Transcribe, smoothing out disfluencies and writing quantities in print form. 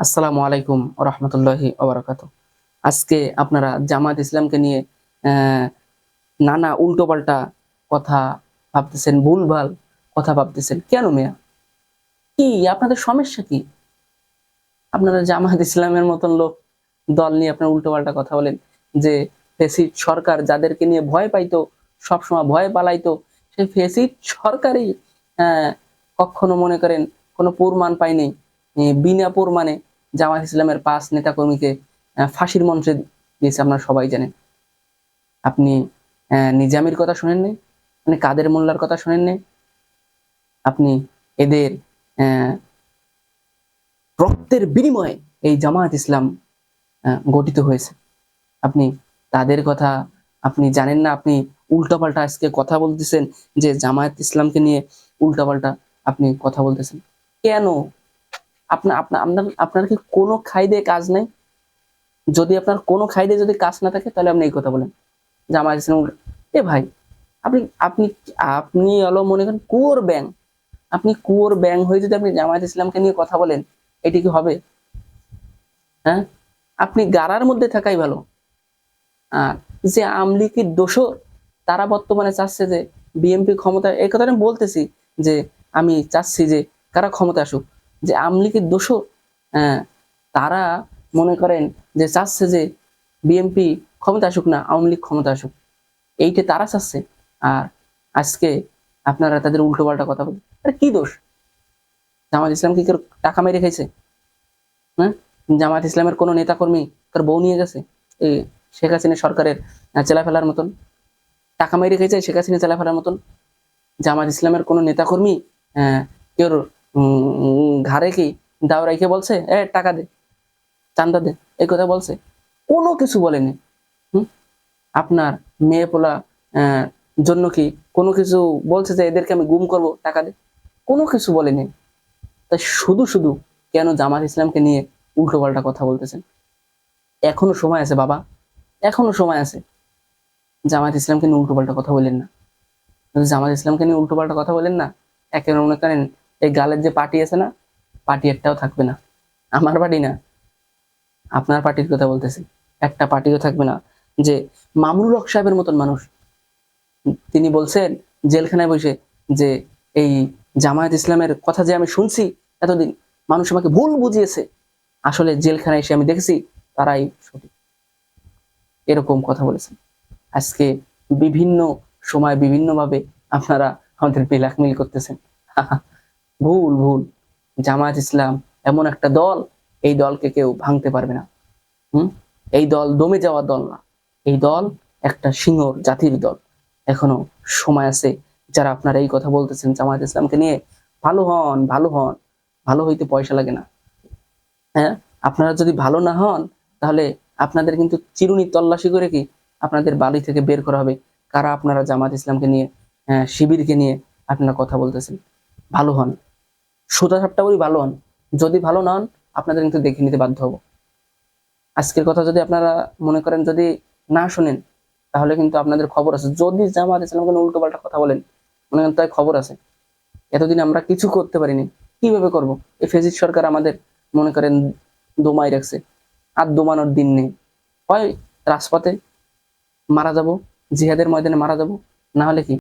আসসালামু আলাইকুম রহমতুল্লাহি ওবারাকাতু। আজকে আপনারা জামাত ইসলামকে নিয়ে নানা উল্টোপাল্টা কথা ভাবতেছেন, ভুলভাল কথা ভাবতেছেন। কেন মিয়া? কি আপনাদের সমস্যা কি? আপনারা জামাত ইসলামের মতন দল নিয়ে আপনারা উল্টোপাল্টা কথা বলেন যে ফ্যাসিস্ট সরকার যাদেরকে নিয়ে ভয় পাইতো, সবসময় ভয় পালাইতো, সেই ফ্যাসিস্ট সরকারই আহ, কখনো মনে করেন কোনো প্রমাণ পায়নি। বিনা প্রমাণে জামাত ইসলামের 5 নেতাকর্মীকে ফাঁসির মঞ্চে দিয়েছে, আপনারা সবাই জানেন। আপনি নিজামীর কথা শোনেন নাই? আপনি কাদের মোল্লার কথা শোনেন নাই? আপনি এদের রক্তের বিনিময়ে এই জামাত ইসলাম গঠিত হয়েছে। আপনি তাদের কথা আপনি জানেন না? আপনি উল্টাপাল্টা আজকে কথা বলতেছেন যে জামায়াত ইসলামকে নিয়ে উল্টাপাল্টা আপনি কথা বলতেছেন কেন? আপনার আপনার আপনার আপনার কি কোনো খাইদে কাজ নাই? যদি আপনার কোনো খাইদে যদি কাজ না থাকে তাহলে আপনি এই কথা বলেন জামায়াত ইসলাম। এ ভাই, আপনি আপনি আপনি হলো মনে করেন কুয়োর ব্যাং। আপনি কুয়োর ব্যাং হয়ে যদি আপনি জামায়াত ইসলামকে নিয়ে কথা বলেন, এটি কি হবে? হ্যাঁ, আপনি গাড়ার মধ্যে থাকাই ভালো। আর যে আমলিকির দোষর, তারা বর্তমানে চাচ্ছে যে বিএনপি ক্ষমতা, এই কথাটা আমি বলতেছি যে আমি চাচ্ছি যে কারা ক্ষমতা আসুক, যে আমলিকির দোষর তারা মনে করেন যে চাচ্ছে যে বিএনপি ক্ষমতা আসুক না, আওয়ামী লীগ ক্ষমতা আসুক, এইটা তারা চাচ্ছে। আর আজকে আপনারা তাদের উল্টো পাল্টা কথা বলেন। আরে কি দোষ? জামাত ইসলাম কি কেউ টাকা মেরে খাইছে? হ্যাঁ, জামাত ইসলামের কোন নেতা কর্মী তার বউ নিয়ে গেছে এই শেখ হাসিনা সরকারের চেলা ফেলার মতন? টাকা মেরে খেয়েছে শেখ হাসিনা চেলা ফেলার মতন? জামাত ইসলামের কোন নেতা কর্মী কেউ ঘাড়ে কি দাও রাইখে বলছে টাকা দে, চান্দা দে, এই কথা বলছে? কোনো কিছু বলেনি। হম, আপনার মেয়ে পোলা জন্য কি কোনো কিছু বলছে যে এদেরকে আমি গুম করব, টাকা দে? কোনো কিছু বলেনি। তাই শুধু শুধু কেন জামাত ইসলামকে নিয়ে উল্টো পাল্টা কথা বলতেছেন? এখনো সময় আছে বাবা, এখনো সময় আছে। জামাত ইসলামকে নিয়ে উল্টো পাল্টা কথা বলেন না। যদি জামাত ইসলামকে নিয়ে উল্টো পাল্টা কথা বলেন না, একেবারে মনে করেন এই গালের যে পার্টি আছে না, পার্টি একটাও থাকবে না। আমার পার্টি না, আপনার পার্টির কথা বলতেছি। একটা পার্টিও থাকবে না। যে মামুনুল হক সাহেবের মতন মানুষ, তিনি বলছেন জেলখানায় বসে যে এই জামায়াত ইসলামের কথা যে আমি শুনছি এতদিন, মানুষ আমাকে ভুল বুঝিয়েছে, আসলে জেলখানায় এসে আমি দেখেছি তারাই সঠিক। এরকম কথা বলেছেন। আজকে বিভিন্ন সময় বিভিন্ন ভাবে আপনারা আমাদের ব্ল্যাকমেইল করতেছেন। ভুল ভুল। জামায়াত ইসলাম এমন একটা দল, এই দলকে কেউ ভাঙতে পারবে না। এই দল দমে যাওয়া দল না, এই দল একটা সিংহর জাতির দল। এখনো সময় আছে। যারা আপনারা এই কথা বলতেছেন জামায়াত ইসলামকে নিয়ে, ভালো হন, ভালো হন। ভালো হইতে পয়সা লাগে না। হ্যাঁ, আপনারা যদি ভালো না হন তাহলে আপনাদের কিন্তু চিরুনি তল্লাশি করে কি আপনাদের বাড়ি থেকে বের করা হবে। কারা আপনারা জামাত ইসলামকে নিয়ে, শিবিরকে নিয়ে আপনারা কথা বলতেছেন? ভালো হন, সোজা সাপটা বলি, ভালো হন। যদি ভালো না হন, আপনাদের কিন্তু দেখে নিতে বাধ্য হবো। আজকের কথা যদি আপনারা মনে করেন যদি না শোনেন, তাহলে কিন্তু আপনাদের খবর আছে। যদি জামাত ইসলামকে উল্টো পাল্টা কথা বলেন, মনে করেন তাই খবর আছে। এতদিন আমরা কিছু করতে পারিনি, কিভাবে করব? এই ফেসিস্ট সরকার আমাদের মনে করেন দমাই রাখছে। আর দমানোর দিন নেই। হয় রাজপথে মারা যাব, জিহাদের ময়দানে মারা যাব, না হলে কি